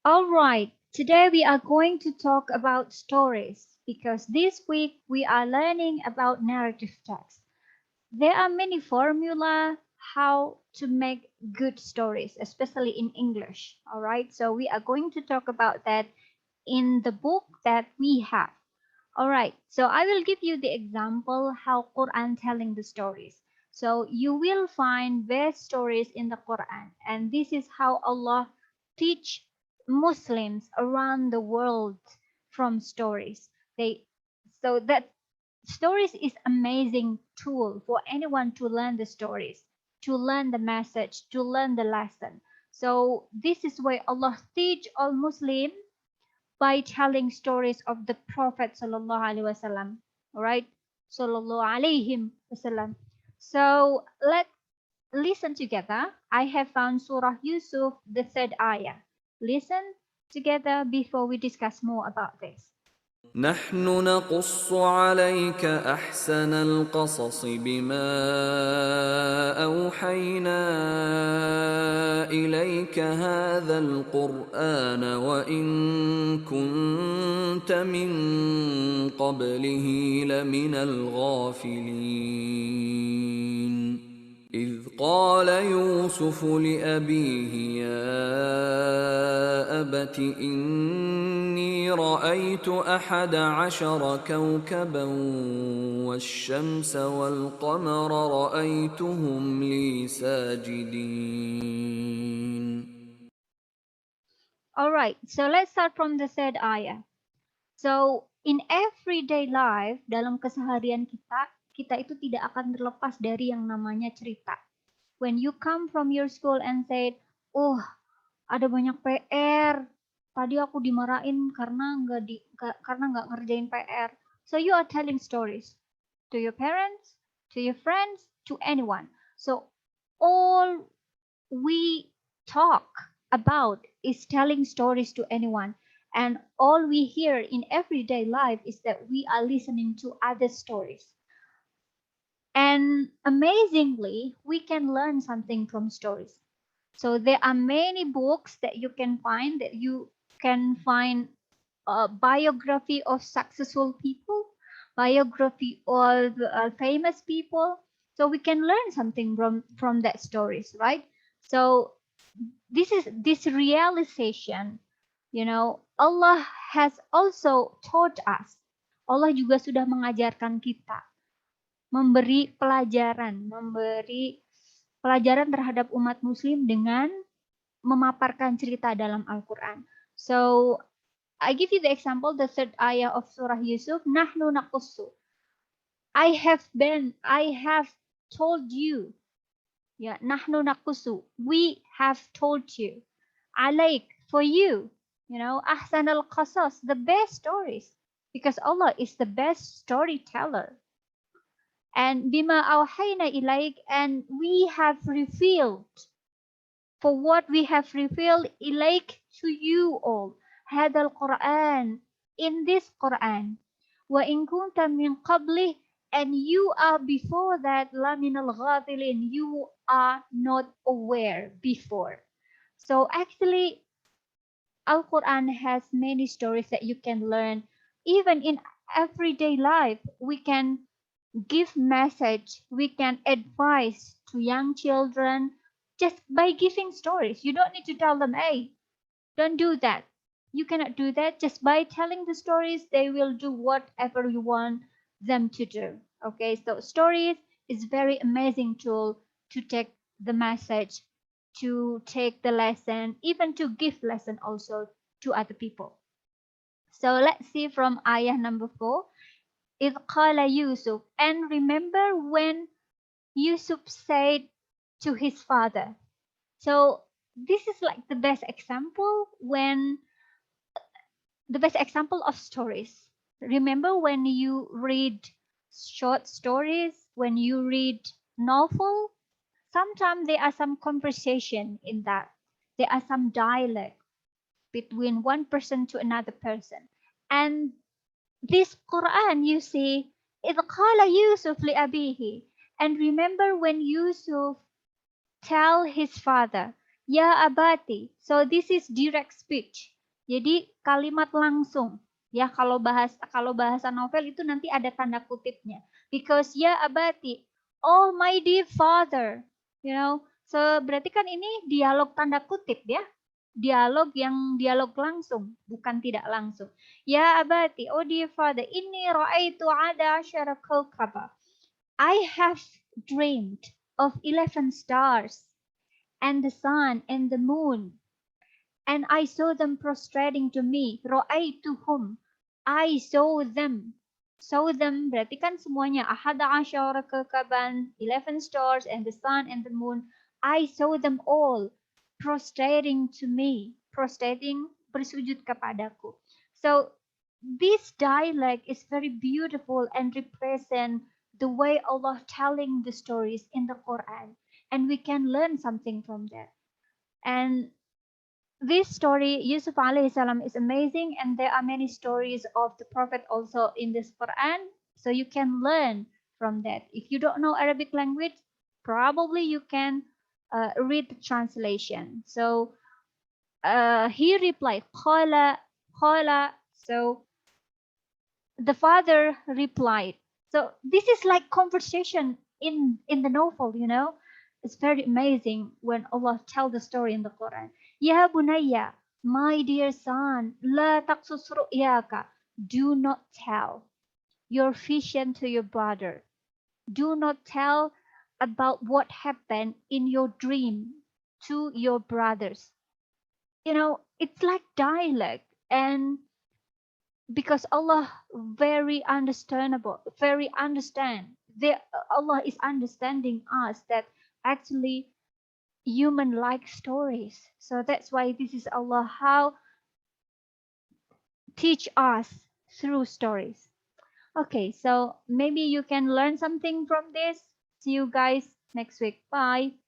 All right, today we are going to talk about stories because this week we are learning about narrative text. There are many formula how to make good stories, especially in English. All right, so we are going to talk about that in the book that we have. All right, so I will give you the example how Quran telling the stories. So you will find best stories in the Quran, and this is how Allah teach Muslims around the world from stories. They so that stories is amazing tool for anyone to learn the stories, to learn the message, to learn the lesson. So this is why Allah teach all Muslim by telling stories of the Prophet sallallahu alaihi wasallam. All right, sallallahu alaihi wasallam. So let's listen together. I have found Surah Yusuf, the third ayah. Listen together before we discuss more about this. نحن نقص عليك أحسن القصص بما أوحينا إليك هذا القرآن وإن كنت من قبله لمن الغافلين إذ قال يوسف لأبيه يا أبت إني رأيت أحد عشر كوكبا والشمس والقمر رأيتهم لي ساجدين. All right, so let's start from the third ayah. So in everyday life, dalam keseharian kita, kita itu tidak akan terlepas dari yang namanya cerita. When you come from your school and say, oh ada banyak PR, tadi aku dimarahin karena nggak ngerjain PR. So you are telling stories to your parents, to your friends, to anyone. So all we talk about is telling stories to anyone. And all we hear in everyday life is that we are listening to other stories. And amazingly, we can learn something from stories. So there are many books that you can find, a biography of successful people, biography of famous people. So we can learn something from that stories, right? So this realization, Allah has also taught us. Allah juga sudah mengajarkan kita, memberi pelajaran terhadap umat muslim dengan memaparkan cerita dalam Al-Quran. So I give you the example, the third ayah of Surah Yusuf, Nahnu naqussu. I have told you. Yeah, Nahnu naqussu. We have told you. Alaik, for you. Ahsan al-qasas, the best stories. Because Allah is the best storyteller. And bima awhayna ilaik, and we have revealed, for what we have revealed ilaik, to you all, hadal Quran, in this Quran, wa in kunta min qablih, and you are before that lamin al ghafilin, you are not aware before. So actually Al-Quran has many stories that you can learn. Even in everyday life, we can give message, we can advise to young children just by giving stories. You don't need to tell them, hey, don't do that. You cannot do that. Just by telling the stories, they will do whatever you want them to do. Okay, so stories is very amazing tool to take the message, to take the lesson, even to give lesson also to other people. So let's see from ayah number 4. إذ قال Yusuf, and remember when Yusuf said to his father. So this is like the best example of stories. Remember when you read short stories, when you read novel, sometimes there are some conversation in that. There are some dialogue between one person to another person. And this Quran, you see, إذ قال يوسف لأبيه, and remember when Yusuf tell his father, Ya abati. So this is direct speech. Jadi kalimat langsung. Ya, kalau bahasa novel itu nanti ada tanda kutipnya. Because ya abati, oh my dear father, you know. So berarti kan ini dialog tanda kutip ya. Dialog langsung, bukan tidak langsung. Ya abati, oh dear father, inni ra'aitu ada asyara kawkaba. I have dreamed of 11 stars and the sun and the moon, and I saw them prostrating to me. Ra'aituhum. I saw them. Saw them berarti kan semuanya. Ahada asyara kekaban, 11 stars and the sun and the moon. I saw them all prostrating to me. Prostrating, bersujud kepadaku. So this dialect is very beautiful and represent the way Allah telling the stories in the Quran. And we can learn something from that. And this story, Yusuf alayhi salam, is amazing, and there are many stories of the Prophet also in this Quran. So you can learn from that. If you don't know Arabic language, probably you can read the translation. So he replied, Qala, Qala. So the father replied. So this is like conversation in the novel, you know. It's very amazing when Allah tell the story in the Quran. Ya bunayya, my dear son, la taqsus ru'yaka. Do not tell your vision to your brother. Do not tell about what happened in your dream to your brothers. You know, it's like dialogue, and because Allah very understandable, very understand. Allah is understanding us that actually human like stories. So that's why this is Allah how teach us through stories. Okay, so maybe you can learn something from this. See you guys next week. Bye.